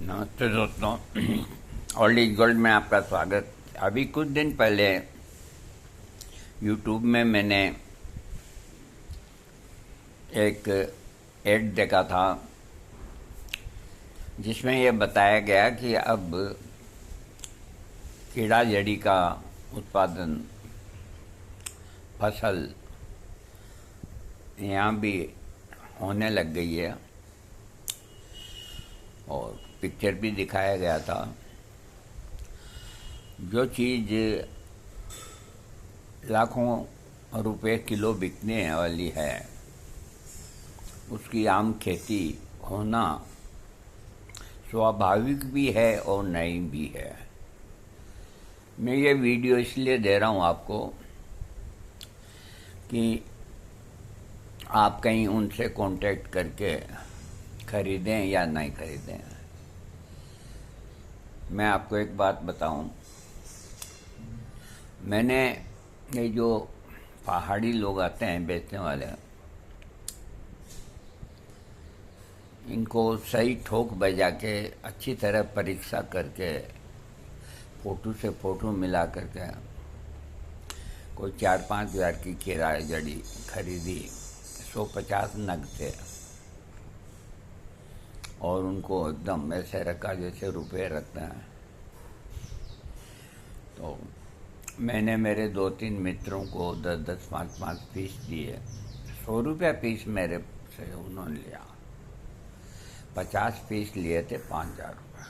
नमस्ते दोस्तों, old is gold में आपका स्वागत। अभी कुछ दिन पहले यूट्यूब में मैंने एक एड देखा था जिसमें यह बताया गया कि अब कीड़ा जड़ी का उत्पादन फसल यहाँ भी होने लग गई है और पिक्चर भी दिखाया गया था। जो चीज़ लाखों रुपए किलो बिकने वाली है उसकी आम खेती होना स्वाभाविक भी है और नई भी है। मैं ये वीडियो इसलिए दे रहा हूँ आपको कि आप कहीं उनसे कांटेक्ट करके खरीदें या नहीं खरीदें। मैं आपको एक बात बताऊं, मैंने ये जो पहाड़ी लोग आते हैं बेचने वाले, इनको सही ठोक बजा के अच्छी तरह परीक्षा करके फोटो से फोटो मिला करके कोई 4-5 हज़ार की किराए जड़ी खरीदी, 150 नग थे और उनको एकदम ऐसे रखा जैसे रुपए रखते हैं। तो मैंने मेरे 2-3 मित्रों को 10-10, 5-5 पीस दिए। 100 रुपया पीस मेरे से उन्होंने लिया, 50 पीस लिए थे 5,000 रुपये।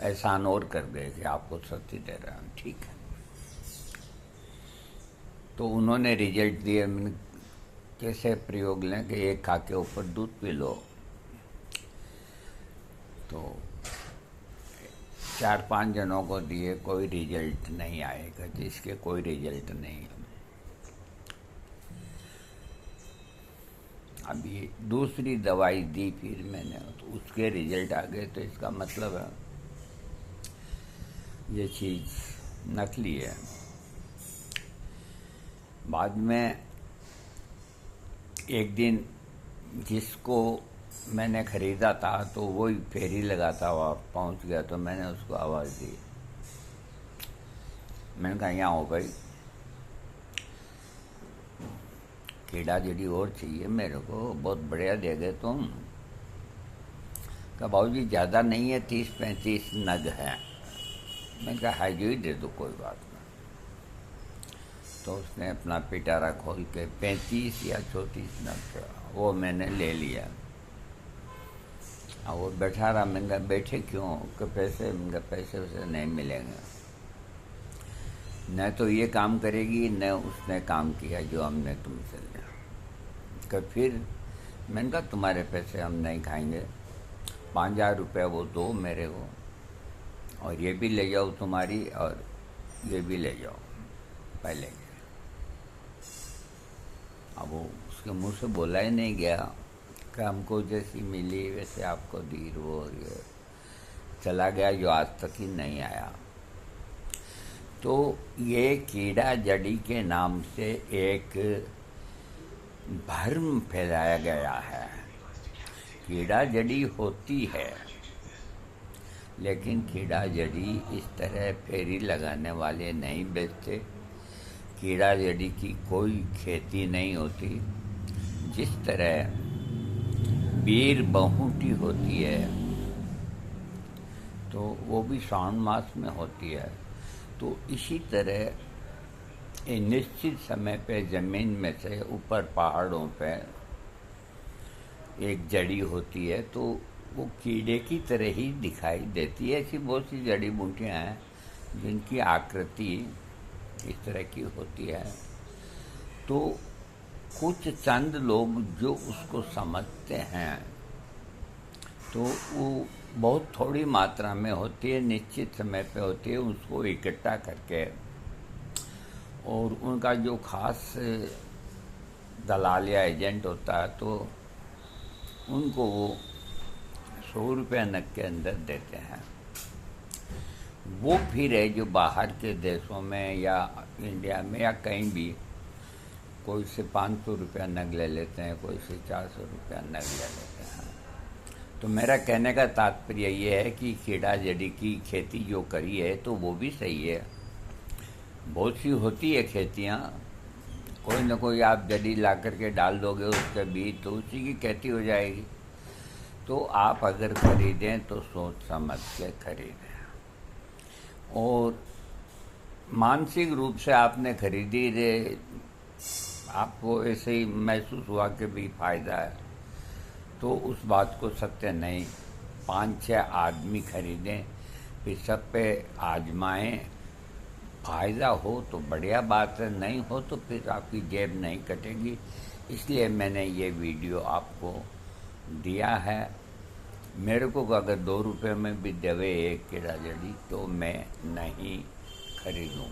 एहसान और कर गए कि आपको सस्ती दे रहे हैं, ठीक है। तो उन्होंने रिजल्ट दिए। मैंने कैसे प्रयोग लें कि एक खा के ऊपर दूध पी लो, तो 4-5 जनों को दिए, कोई रिजल्ट नहीं आएगा, जिसके कोई रिजल्ट नहीं है। अभी दूसरी दवाई दी फिर मैंने, तो उसके रिजल्ट आ गए। तो इसका मतलब है ये चीज़ नकली है। बाद में एक दिन जिसको मैंने ख़रीदा था तो वही फेरी लगाता हुआ पहुंच गया, तो मैंने उसको आवाज़ दी। मैंने कहा यहाँ हो भाई, कीड़ा जड़ी और चाहिए मेरे को, बहुत बढ़िया दे गए तुम। कहा बाबूजी ज़्यादा नहीं है, 30-35 नग है। मैंने कहा हाई जो ही दे दो, कोई बात नहीं। तो उसने अपना पिटारा खोल के 35 या 34 नग वो मैंने ले लिया। और वो बैठा रहा। मैंने कहा बैठे क्यों? कि पैसे, मैंने कहा पैसे वैसे नहीं मिलेंगे, न तो ये काम करेगी न उसने काम किया जो हमने तुमसे लिया। कि फिर मैंने कहा तुम्हारे पैसे हम नहीं खाएंगे, 5,000 रुपये वो दो मेरे को, और ये भी ले जाओ तुम्हारी, और ये भी ले जाओ पहले। अब वो उसके मुंह से बोला ही नहीं गया कि हमको जैसी मिली वैसे आपको दी, वो ये चला गया, जो आज तक ही नहीं आया। तो ये कीड़ा जड़ी के नाम से एक भ्रम फैलाया गया है। कीड़ा जड़ी होती है, लेकिन कीड़ा जड़ी इस तरह फेरी लगाने वाले नहीं बेचते। कीड़ा जड़ी की कोई खेती नहीं होती। जिस तरह बीर बहुटी होती है तो वो भी सावन मास में होती है, तो इसी तरह एक निश्चित समय पे ज़मीन में से ऊपर पहाड़ों पे एक जड़ी होती है, तो वो कीड़े की तरह ही दिखाई देती है। ऐसी बहुत सी जड़ी बूटियाँ हैं जिनकी आकृति इस तरह की होती है। तो कुछ चंद लोग जो उसको समझते हैं, तो वो बहुत थोड़ी मात्रा में होती है, निश्चित समय पे होती है, उसको इकट्ठा करके, और उनका जो खास दलाल या एजेंट होता है तो उनको वो 100 रुपये नग के अंदर देते हैं। वो फिर है जो बाहर के देशों में या इंडिया में या कहीं भी कोई से 500 रुपया नग ले लेते हैं, कोई से 400 रुपया नग ले लेते हैं। तो मेरा कहने का तात्पर्य ये है कि कीड़ा जड़ी की खेती जो करी है तो वो भी सही है। बहुत सी होती है खेतियाँ, कोई ना कोई आप जड़ी ला करके डाल दोगे उसके बीज तो उसी की खेती हो जाएगी। तो आप अगर खरीदें तो सोच समझ के खरीदें। और मानसिक रूप से आपने खरीदी रे, आपको ऐसे ही महसूस हुआ कि भी फायदा है, तो उस बात को सत्य नहीं। 5-6 आदमी खरीदें, फिर सब पे आजमाएं, फायदा हो तो बढ़िया बात है, नहीं हो तो फिर आपकी जेब नहीं कटेगी। इसलिए मैंने ये वीडियो आपको दिया है। मेरे को अगर 2 रुपये में भी देवे एक कीड़ा जड़ी तो मैं नहीं खरीदूँ।